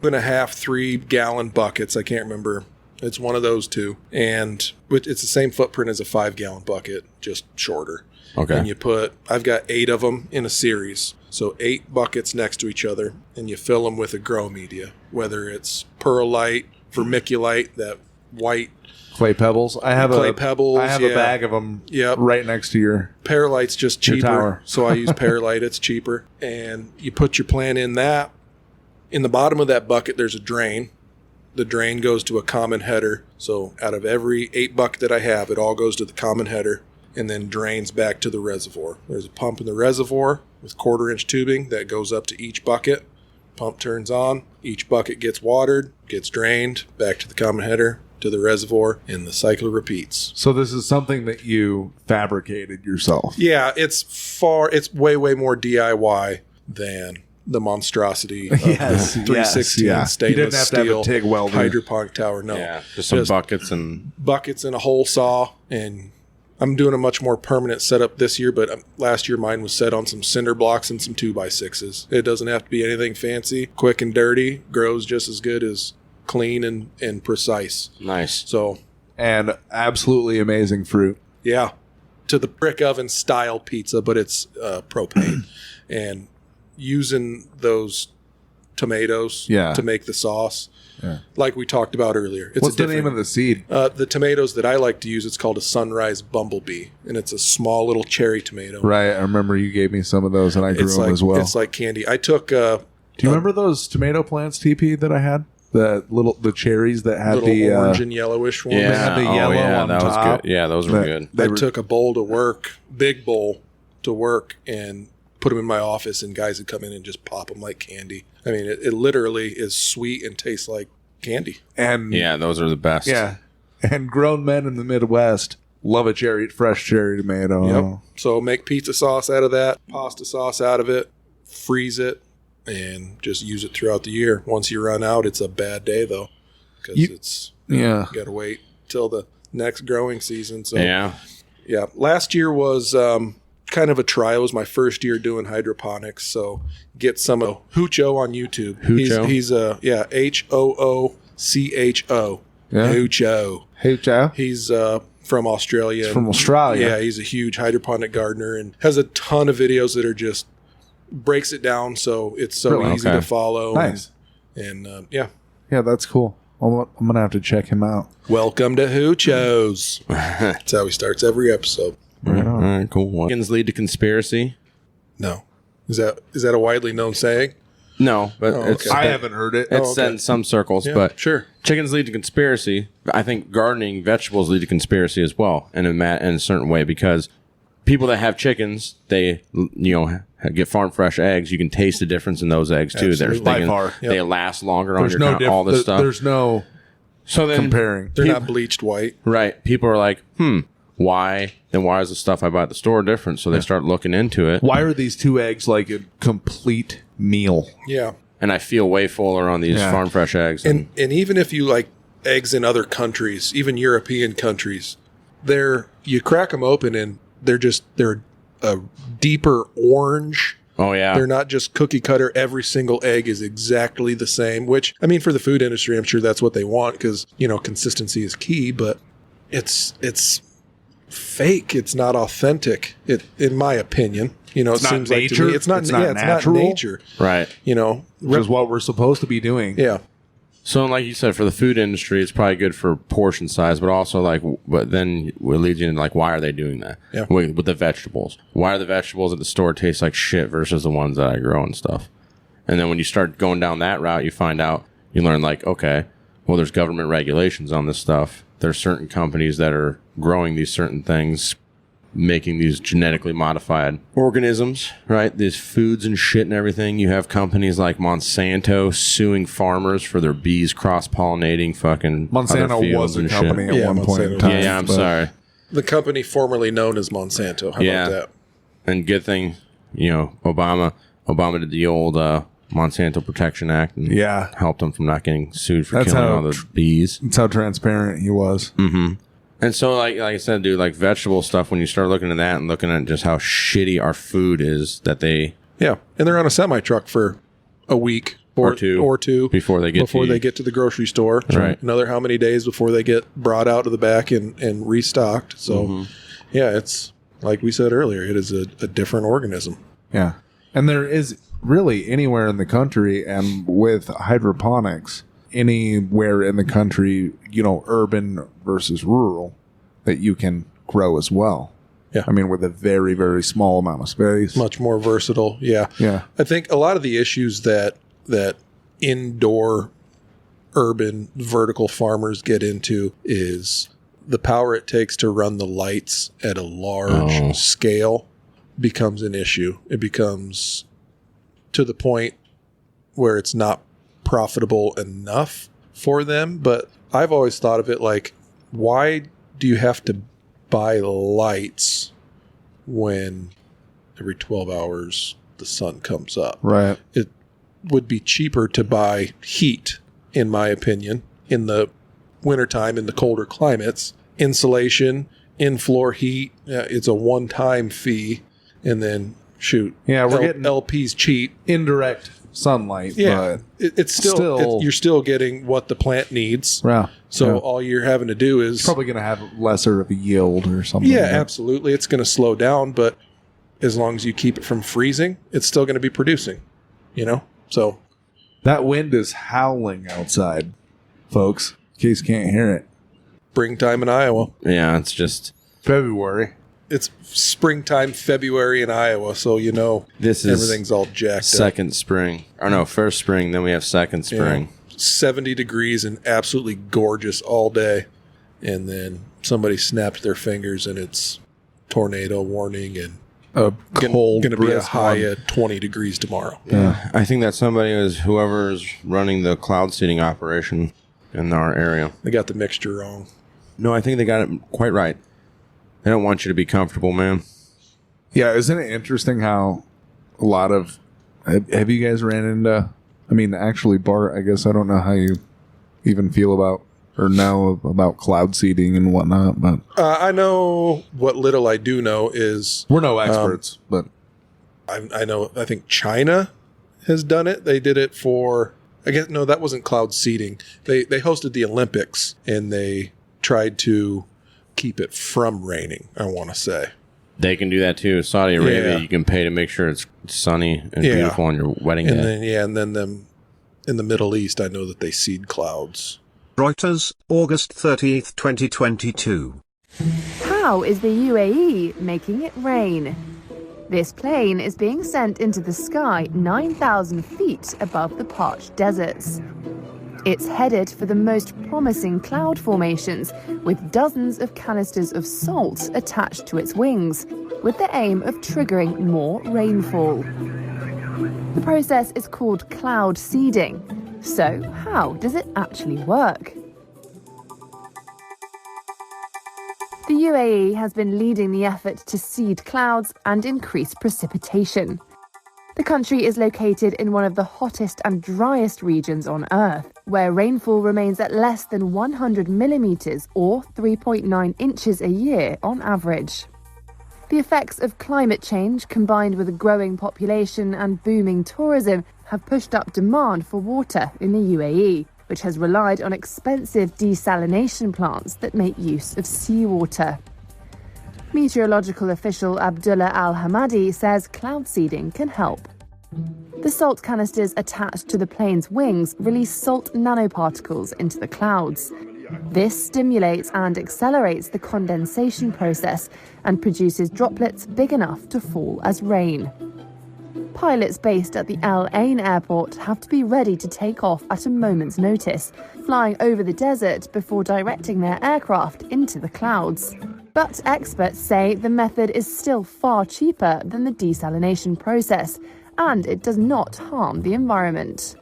2.5, 3-gallon buckets. I can't remember. It's one of those two. And it's the same footprint as a 5-gallon bucket, just shorter. Okay. And I've got 8 of them in a series. So 8 buckets next to each other, and you fill them with a grow media, whether it's perlite, vermiculite, that white clay pebbles. I have clay pebbles. I have a bag of them right next to your perlite's just cheaper. tower. So I use perlite. It's cheaper. And you put your plant in that. In the bottom of that bucket, there's a drain. The drain goes to a common header. So out of every 8 bucket that I have, it all goes to the common header and then drains back to the reservoir. There's a pump in the reservoir with 1/4-inch tubing that goes up to each bucket. Pump turns on. Each bucket gets watered, gets drained, back to the common header, to the reservoir, and the cycle repeats. So this is something that you fabricated yourself. Yeah, it's way more DIY than the monstrosity of the 316 stainless steel hydroponic tower. No, just some buckets and a hole saw, and I'm doing a much more permanent setup this year, but last year mine was set on some cinder blocks and some 2x6s. It doesn't have to be anything fancy. Quick and dirty, grows just as good as clean and precise. Nice. And absolutely amazing fruit. Yeah. To the brick oven style pizza, but it's propane. And using those tomatoes to make the sauce, like we talked about earlier. What's the name of the seed? The tomatoes that I like to use, it's called a Sunrise Bumblebee, and it's a small little cherry tomato. Right. I remember you gave me some of those, and I grew them as well. It's like candy. I took... Do you remember those tomato plants, TP, that I had? The cherries that had the orange and yellowish ones. Yeah, had the yellow on that top. Was good. Yeah, those were good. I took a bowl to work, big bowl to work, and put them in my office, and guys would come in and just pop them like candy. I mean, it literally is sweet and tastes like candy. And yeah, those are the best. Yeah, and grown men in the Midwest love a fresh cherry tomato. Yep. So make pizza sauce out of that, pasta sauce out of it, freeze it, and just use it throughout the year. Once you run out, it's a bad day though, because you got to wait till the next growing season. So yeah. Last year was kind of a trial. It was my first year doing hydroponics. So get some of Hoocho on YouTube. Hoocho? He's Hoocho. Yeah. Hoocho. He's from Australia. From Australia. Yeah, he's a huge hydroponic gardener and has a ton of videos that are just breaks it down so it's so easy to follow. Nice. And yeah, that's cool. I'm gonna have to check him out. Welcome to Hoochos. That's how he starts every episode. Right on. All right, cool. Chickens lead to conspiracy. No, is that a widely known saying? No, but I haven't heard it. It's said in some circles, but sure. Chickens lead to conspiracy. I think gardening vegetables lead to conspiracy as well, in a certain way, because people that have chickens, they get farm fresh eggs. You can taste the difference in those eggs too. Absolutely. By far. They last longer on your all this stuff. There's no comparing. They're not bleached white, right? People are like, why? Then why is the stuff I buy at the store different? So they start looking into it. Why are these 2 eggs like a complete meal? Yeah. And I feel way fuller on these farm fresh eggs. And even if you like eggs in other countries, even European countries, you crack them open and they're a deeper orange. Oh yeah. They're not just cookie cutter. Every single egg is exactly the same, which I mean, for the food industry, I'm sure that's what they want because, consistency is key, but it's fake. It's not authentic. In my opinion, it seems like to me, it's not natural. nature. Right. Which is what we're supposed to be doing. Yeah. So, like you said, for the food industry, it's probably good for portion size, but also but then it leads you into why are they doing that? Yeah. With the vegetables, why are the vegetables at the store taste like shit versus the ones that I grow and stuff? And then when you start going down that route, you learn okay, well, there's government regulations on this stuff. There's certain companies that are growing these certain things, making these genetically modified organisms, right? These foods and shit and everything. You have companies like Monsanto suing farmers for their bees cross-pollinating fucking Monsanto was a company at one point in time. Yeah, I'm sorry. The company formerly known as Monsanto. How about that? And good thing, Obama did the old Monsanto Protection Act and helped them from not getting sued for killing all the bees. That's how transparent he was. Mm-hmm. And so, like I said, dude, vegetable stuff, when you start looking at that and looking at just how shitty our food is that they... Yeah, and they're on a semi-truck for a week Or two before they get to the grocery store. Right. Another how many days before they get brought out to the back and restocked. So, yeah, it's like we said earlier, it is a different organism. Yeah. And there is really anywhere in the country, and with hydroponics, anywhere in the country, urban versus rural, that you can grow as well. Yeah. I mean, with a very, very small amount of space. Much more versatile. Yeah. Yeah. I think a lot of the issues that indoor urban vertical farmers get into is the power it takes to run the lights at a large scale becomes an issue. It becomes to the point where it's not profitable enough for them. But I've always thought of it like, why do you have to buy lights when every 12 hours the sun comes up? Right. It would be cheaper to buy heat, in my opinion, in the wintertime, in the colder climates. Insulation, in-floor heat, it's a one-time fee. And then, shoot, Yeah, we're getting LP's cheap. indirect sunlight. Yeah, But it's still you're still getting what the plant needs. yeah. So all you're having to do is probably going to have lesser of a yield or something. yeah, like that. absolutely. It's going to slow down, but as long as you keep it from freezing, it's still going to be producing. So That wind is howling outside, folks, in case you can't hear it. springtime in Iowa. Yeah, it's just February. It's springtime, February in Iowa, so this is everything's all jacked up. second spring. Or no, first spring, then we have second spring. 70 degrees and absolutely gorgeous all day. And then somebody snapped their fingers and it's tornado warning and A cold, going to be a brisk high one. at 20 degrees tomorrow. Yeah. I think that somebody is whoever's running the cloud seeding operation in our area. They got the mixture wrong. No, I think they got it quite right. They don't want you to be comfortable, man. Yeah, isn't it interesting how a lot of... Have you guys ran into... I mean, actually, Bart, I guess I don't know how you even feel about or know about cloud seeding and whatnot, but... I know what little I do know is... We're no experts, but... I think China has done it. They did it for... I guess, no, that wasn't cloud seeding. They hosted the Olympics, and they tried to keep it from raining, I want to say. They can do that too. Saudi Arabia, Yeah. you can pay to make sure it's sunny and Yeah. beautiful on your wedding And day. then them in the Middle East, I know that they seed clouds. Reuters, August 30th, 2022. How is the UAE making it rain? This plane is being sent into the sky 9,000 feet above the parched deserts. It's headed for the most promising cloud formations, with dozens of canisters of salt attached to its wings, with the aim of triggering more rainfall. The process is called cloud seeding. So, how does it actually work? The UAE has been leading the effort to seed clouds and increase precipitation. The country is located in one of the hottest and driest regions on Earth, where rainfall remains at less than 100 millimeters or 3.9 inches a year on average. The effects of climate change, combined with a growing population and booming tourism, have pushed up demand for water in the UAE, which has relied on expensive desalination plants that make use of seawater. Meteorological official Abdullah Al-Hamadi says cloud seeding can help. The salt canisters attached to the plane's wings release salt nanoparticles into the clouds. This stimulates and accelerates the condensation process and produces droplets big enough to fall as rain. Pilots based at the Al Ain airport have to be ready to take off at a moment's notice, flying over the desert before directing their aircraft into the clouds. But experts say the method is still far cheaper than the desalination process, and it does not harm the environment.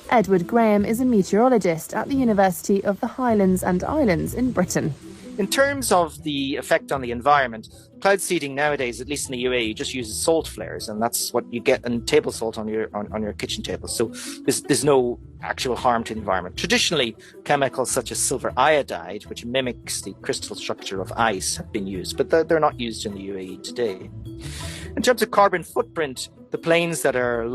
Edward Graham is a meteorologist at the University of the Highlands and Islands in Britain. In terms of the effect on the environment, cloud seeding nowadays, at least in the UAE, just uses salt flares, and that's what you get in table salt on your kitchen table. So there's no actual harm to the environment. Traditionally, chemicals such as silver iodide, which mimics the crystal structure of ice, have been used, but they're not used in the UAE today. In terms of carbon footprint, the planes that are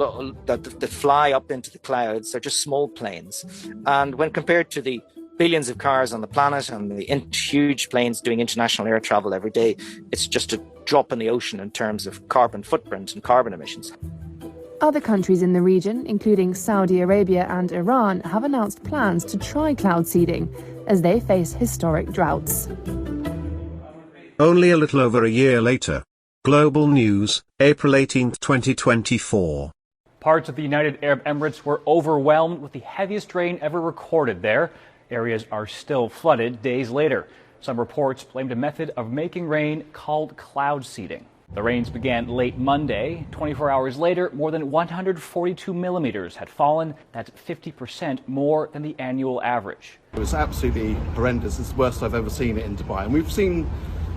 that fly up into the clouds are just small planes. And when compared to the billions of cars on the planet and the huge planes doing international air travel every day, it's just a drop in the ocean in terms of carbon footprint and carbon emissions. Other countries in the region, including Saudi Arabia and Iran, have announced plans to try cloud seeding as they face historic droughts. Only a little over a year later. Global News, April 18, 2024. Parts of the United Arab Emirates were overwhelmed with the heaviest rain ever recorded there. Areas are still flooded days later. Some reports blamed a method of making rain called cloud seeding. The rains began late Monday. 24 hours later, more than 142 millimeters had fallen. That's 50% more than the annual average. It was absolutely horrendous. It's the worst I've ever seen it in Dubai. And we've seen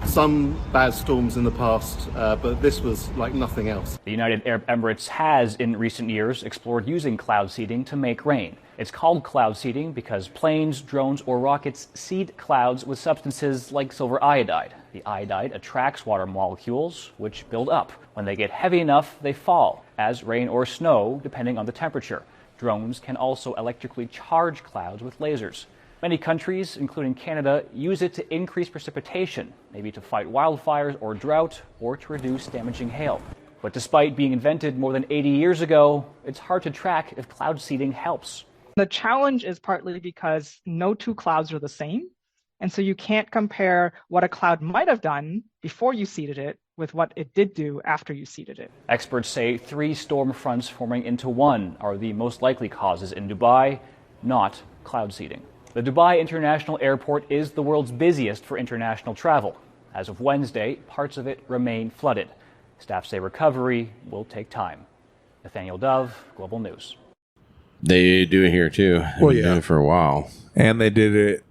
some bad storms in the past, but this was like nothing else. The United Arab Emirates has, in recent years, explored using cloud seeding to make rain. It's called cloud seeding because planes, drones, or rockets seed clouds with substances like silver iodide. The iodide attracts water molecules, which build up. When they get heavy enough, they fall, as rain or snow, depending on the temperature. Drones can also electrically charge clouds with lasers. Many countries, including Canada, use it to increase precipitation, maybe to fight wildfires or drought, or to reduce damaging hail. But despite being invented more than 80 years ago, it's hard to track if cloud seeding helps. The challenge is partly because no two clouds are the same. And so you can't compare what a cloud might have done before you seeded it with what it did do after you seeded it. Experts say 3 storm fronts forming into one are the most likely causes in Dubai, not cloud seeding. The Dubai International Airport is the world's busiest for international travel. As of Wednesday, parts of it remain flooded. Staff say recovery will take time. Nathaniel Dove, Global News. They do it here too. They've been doing it for a while. And they did it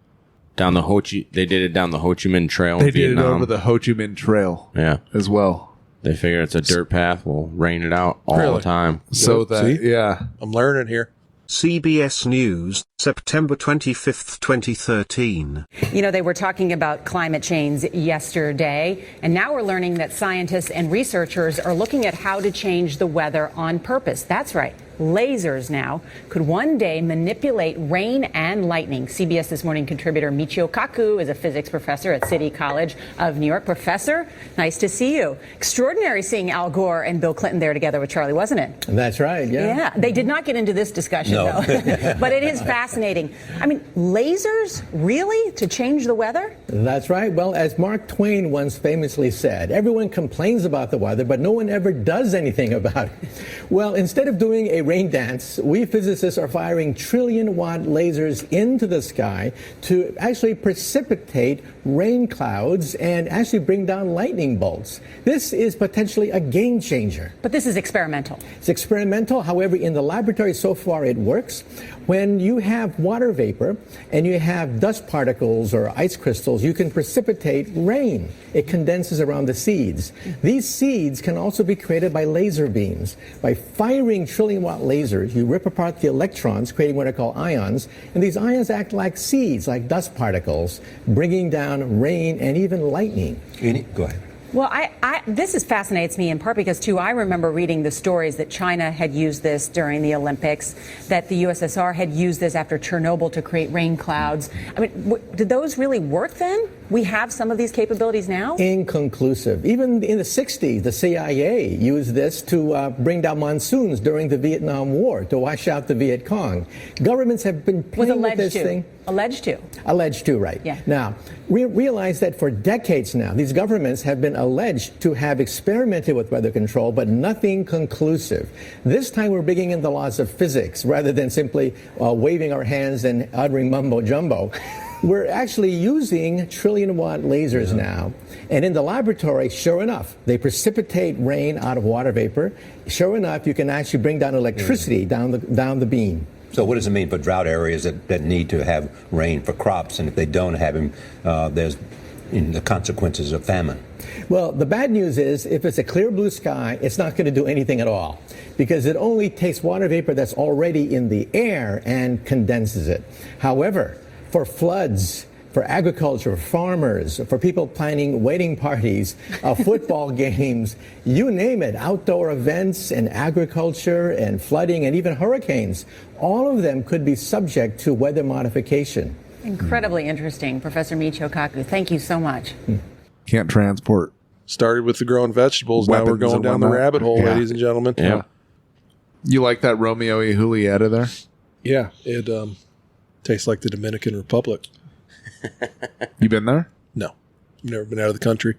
down the Ho Chi Minh Trail. They in did Vietnam. it over the Ho Chi Minh Trail. Yeah, as well. They figure it's a dirt path. We'll rain it out all the time. So that I'm learning here. CBS News, September 25th, 2013. You know, they were talking about climate change yesterday, and now we're learning that scientists and researchers are looking at how to change the weather on purpose. That's right. Lasers now could one day manipulate rain and lightning. CBS This Morning contributor Michio Kaku is a physics professor at City College of New York. Professor, nice to see you. Extraordinary seeing Al Gore and Bill Clinton there together with Charlie, wasn't it? That's right, yeah. Yeah, they did not get into this discussion, though. But it is fascinating. I mean, lasers, really, to change the weather? That's right. Well, as Mark Twain once famously said, everyone complains about the weather, but no one ever does anything about it. Well, instead of doing a rain dance, we physicists are firing trillion-watt lasers into the sky to actually precipitate rain clouds and actually bring down lightning bolts. This is potentially a game changer. But this is experimental. It's experimental. However, in the laboratory so far it works. When you have water vapor and you have dust particles or ice crystals, you can precipitate rain. It condenses around the seeds. These seeds can also be created by laser beams. By firing trillion-watt lasers, you rip apart the electrons, creating what are called ions, and these ions act like seeds, like dust particles, bringing down rain and even lightning. Go ahead. Well, this fascinates me in part because, too, I remember reading the stories that China had used this during the Olympics, that the USSR had used this after Chernobyl to create rain clouds. I mean, did those really work then? We have some of these capabilities now? Inconclusive. Even in the 60s, the CIA used this to bring down monsoons during the Vietnam War, to wash out the Viet Cong. Governments have been playing with this thing. Alleged to. Alleged to, right. Yeah. Now, we realize that for decades now, these governments have been alleged to have experimented with weather control, but nothing conclusive. This time we're bringing in the laws of physics rather than simply waving our hands and uttering mumbo-jumbo. We're actually using trillion-watt lasers now. And in the laboratory, sure enough, they precipitate rain out of water vapor. Sure enough, you can actually bring down electricity down the beam. So what does it mean for drought areas that need to have rain for crops? And if they don't have them, there's the consequences of famine. Well, the bad news is if it's a clear blue sky, it's not going to do anything at all because it only takes water vapor that's already in the air and condenses it. However, for floods, for agriculture, farmers, for people planning wedding parties, football games, you name it, outdoor events and agriculture and flooding and even hurricanes. All of them could be subject to weather modification. Incredibly interesting. Professor Michio Kaku, thank you so much. Can't transport. Started with the growing vegetables. Now we're Weapons going and down the whatnot. rabbit hole, Yeah. ladies and gentlemen. Yeah. You like that Romeo y Julieta there? Yeah, it tastes like the Dominican Republic. You been there? No, I've never been out of the country.